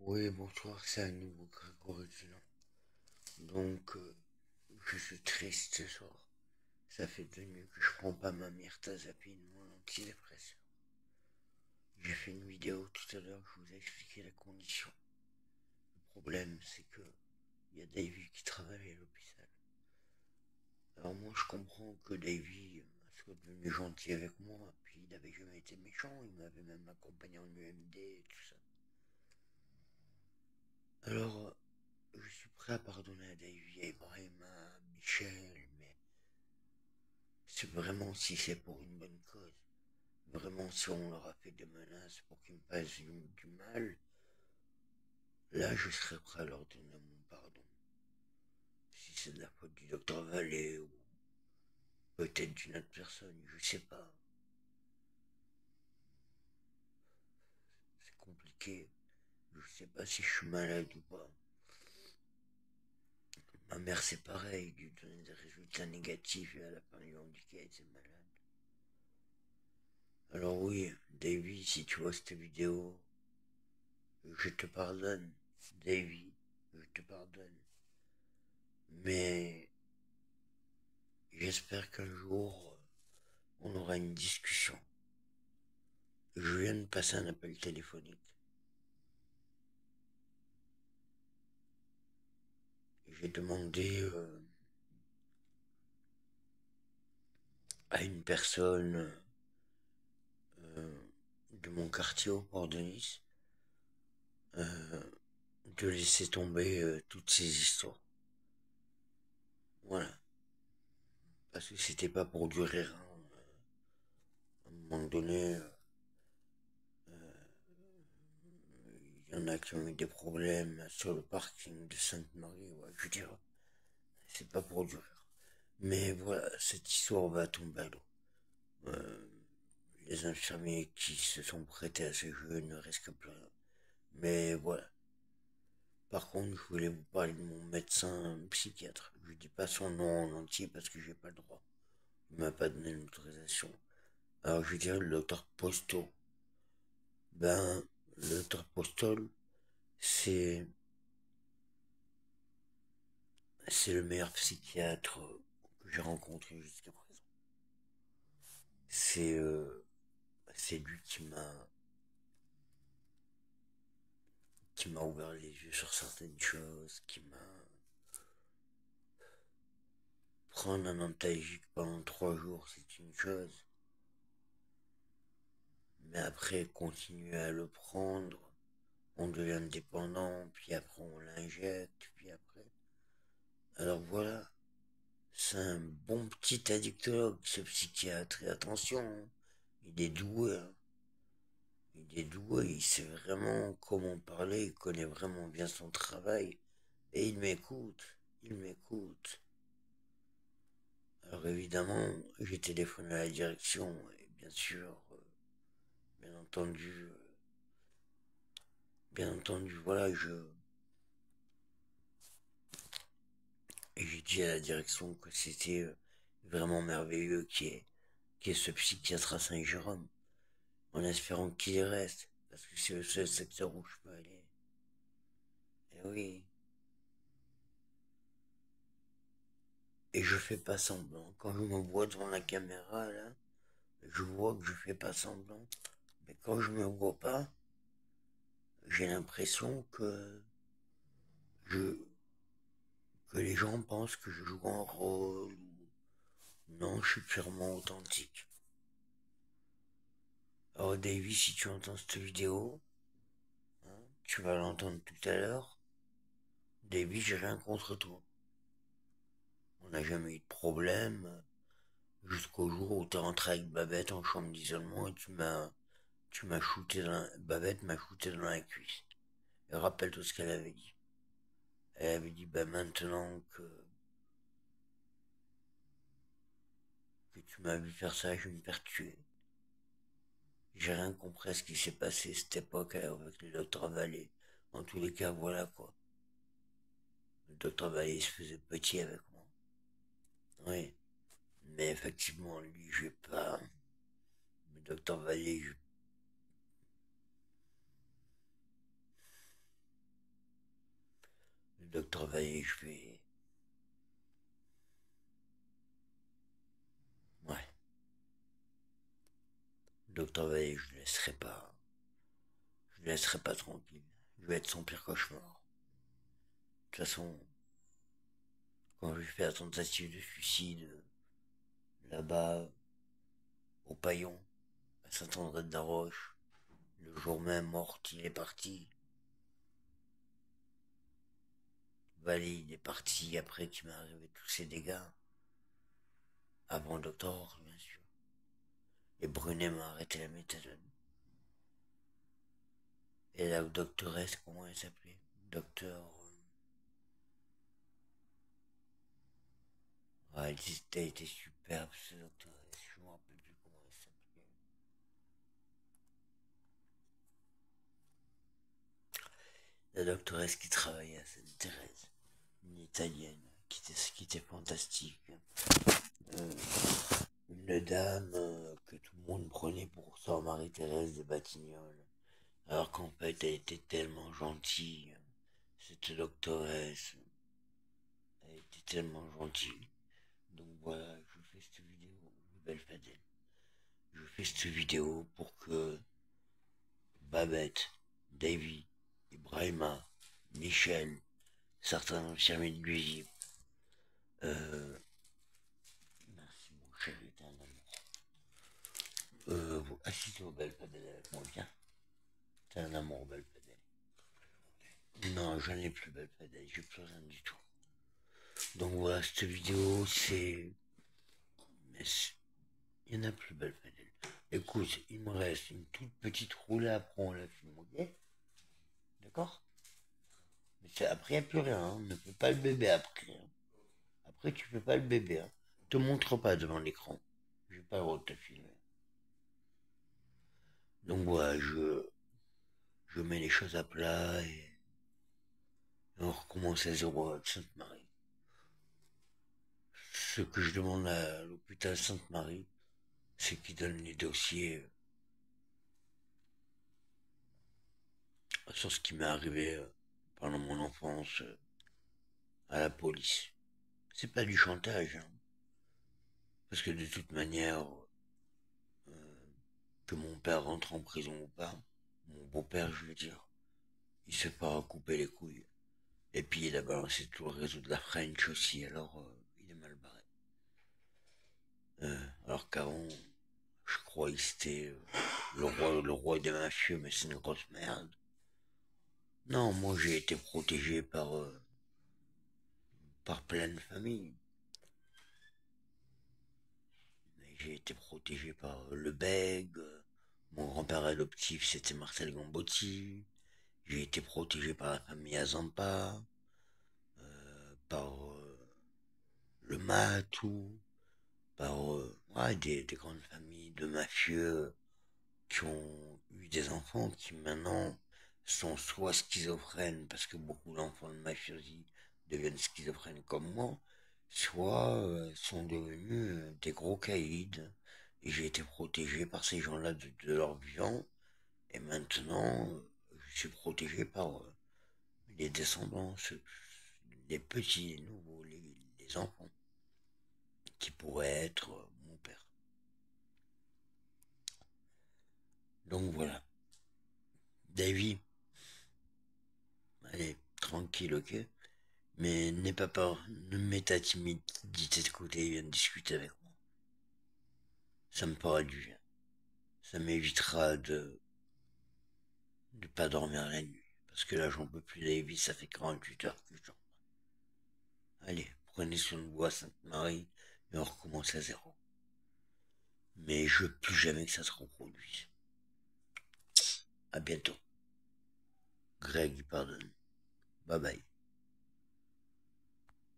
Oui, bonsoir, c'est à nouveau Grégory Dunant. Donc, je suis triste ce soir. Ça fait 2 nuits que je prends pas ma mirtazapine, mon antidépresseur. J'ai fait une vidéo tout à l'heure, je vous ai expliqué la condition. Le problème, c'est que il y a Davy qui travaille à l'hôpital. Alors moi, je comprends que Davy soit devenu gentil avec moi, puis il n'avait jamais été méchant, il m'avait même accompagné en UMD et tout ça. Alors, je suis prêt à pardonner à Davy, à Ibrahim, à Michel, mais c'est vraiment si c'est pour une bonne cause. Vraiment si on leur a fait des menaces pour qu'ils me fassent du mal, là je serais prêt à leur donner mon pardon. Si c'est de la faute du docteur Vallée ou peut-être d'une autre personne, je sais pas. C'est compliqué. Je sais pas si je suis malade ou pas. Ma mère c'est pareil, lui donner des résultats négatifs et à la fin lui ont dit qu'elle était malade. Alors oui, Davy, si tu vois cette vidéo, je te pardonne. Davy, je te pardonne. Mais j'espère qu'un jour, on aura une discussion. Je viens de passer un appel téléphonique. J'ai demandé à une personne de mon quartier au port de Nice euh, de laisser tomber toutes ces histoires. Voilà. Parce que c'était pas pour du rire, hein. À un moment donné, il y en a qui ont eu des problèmes sur le parking de Sainte-Marie. Ouais, je dirais, c'est pas pour du rire. Mais voilà, cette histoire va tomber à l'eau. Euh, les infirmiers qui se sont prêtés à ce jeu ne risquent plus rien. Mais voilà. Par contre, je voulais vous parler de mon médecin psychiatre. Je dis pas son nom en entier parce que j'ai pas le droit. Il m'a pas donné l'autorisation. Alors je dirais le docteur Posto. Ben, le docteur Postol, c'est c'est le meilleur psychiatre que j'ai rencontré jusqu'à présent. C'est c'est lui qui m'a ouvert les yeux sur certaines choses, qui m'a prendre un antalgique pendant 3 jours, c'est une chose, mais après continuer à le prendre, on devient dépendant, puis après on l'injecte, puis après. Alors voilà, c'est un bon petit addictologue, ce psychiatre, et attention, hein, il est doué, hein. Il est doué, il sait vraiment comment parler, il connaît vraiment bien son travail, et il m'écoute. Alors évidemment, j'ai téléphoné à la direction, et bien sûr, bien entendu, voilà, j'ai dit à la direction que c'était vraiment merveilleux qu'il y ait ce psychiatre à Saint-Jérôme, en espérant qu'il y reste, parce que c'est le seul secteur où je peux aller. Et oui, et je fais pas semblant. Quand je me vois devant la caméra, là, je vois que je fais pas semblant. Mais quand je me vois pas, j'ai l'impression je, que les gens pensent que je joue un rôle. Non, je suis purement authentique. Alors Davy, si tu entends cette vidéo, hein, tu vas l'entendre tout à l'heure. Davy, j'ai rien contre toi. On n'a jamais eu de problème jusqu'au jour où t'es rentré avec Babette en chambre d'isolement et tu m'as shooté Babette m'a shooté dans la cuisse. Et rappelle-toi ce qu'elle avait dit. Elle avait dit, bah maintenant que tu m'as vu faire ça, je vais me faire tuer. J'ai rien compris à ce qui s'est passé cette époque avec le docteur Vallée. En tous les cas, voilà quoi. Le docteur Vallée se faisait petit avec moi. Oui. Mais effectivement, lui, je vais pas. Le docteur Vallée, Le docteur Vaillé, je vais... Ouais. Le docteur Vaillé, je le laisserai pas. Je le laisserai pas tranquille. Je vais être son pire cauchemar. De toute façon, quand j'ai fait la tentative de suicide, là-bas, au Paillon, à Saint-André-de-la-Roche, le jour même, mort, il est parti. Valet, il est parti après qu'il m'est arrivé tous ces dégâts. Avant le docteur, bien sûr. Et Brunet m'a arrêté la méthadone. Et la doctoresse, comment elle s'appelait? Docteur... Ouais, elle était superbe, ce doctoresse. Je me rappelle plus comment elle s'appelait. La doctoresse qui travaillait à Sainte-Thérèse. Une italienne, qui était fantastique. Euh, une dame que tout le monde prenait pour sœur Marie-Thérèse de Batignolles. Alors qu'en fait, elle était tellement gentille. Cette doctoresse, elle était tellement gentille. Donc voilà, je fais cette vidéo, belle Fadel. Je fais cette vidéo pour que Babette, Davy, Ibrahima, Michel, certains infirmiers de l'USIP, merci mon chéri, t'es un amour. Vous assistez aux belles Fadel avec moi, viens. T'es un amour, belle Fadel. Non, je n'ai plus belle Fadel, j'ai plus rien du tout. Donc voilà, cette vidéo, c'est... Il n'y en a plus, belle Fadel. Écoute, il me reste une toute petite roulée, après on la fume, ok? D'accord? Mais après, il n'y a plus rien, hein. On ne peut pas le bébé après. Hein. Après, tu peux pas le bébé. Hein. Te montre pas devant l'écran. J'ai pas le droit de te filmer. Donc voilà, je mets les choses à plat et on recommence à zéro avec Sainte-Marie. Ce que je demande à l'hôpital Sainte-Marie, c'est qu'ils donnent les dossiers sur ce qui m'est arrivé pendant mon enfance à la police. C'est pas du chantage, hein, parce que de toute manière, que mon père rentre en prison ou pas, mon beau-père, je veux dire, il se pas couper les couilles. Et puis il a balancé tout le réseau de la French aussi, alors il est mal barré. Alors qu'avant, je crois que c'était le roi des mafieux, mais c'est une grosse merde. Non, moi j'ai été protégé par plein de familles. J'ai été protégé par le Bègue, mon grand-père adoptif c'était Marcel Gambotti, j'ai été protégé par la famille Azampa, par le Matou, par ouais, des grandes familles de mafieux qui ont eu des enfants qui maintenant sont soit schizophrènes, parce que beaucoup d'enfants de mafiosi deviennent schizophrènes comme moi, soit sont devenus des gros caïds. Et j'ai été protégé par ces gens-là de leur vivant, et maintenant je suis protégé par les descendants, les petits, les nouveaux, les enfants, qui pourraient être mon père. Donc voilà. Davy, allez, tranquille, ok? Mais n'aie pas peur, ne mets ta timidité de côté et viens discuter avec moi. Ça me fera du bien. Ça m'évitera de pas dormir la nuit. Parce que là, j'en peux plus, Davy, ça fait 48 heures que je dors. Allez, prenez soin de vous à Sainte-Marie et on recommence à zéro. Mais je veux plus jamais que ça se reproduise. À bientôt. Greg, pardonne. Bye bye.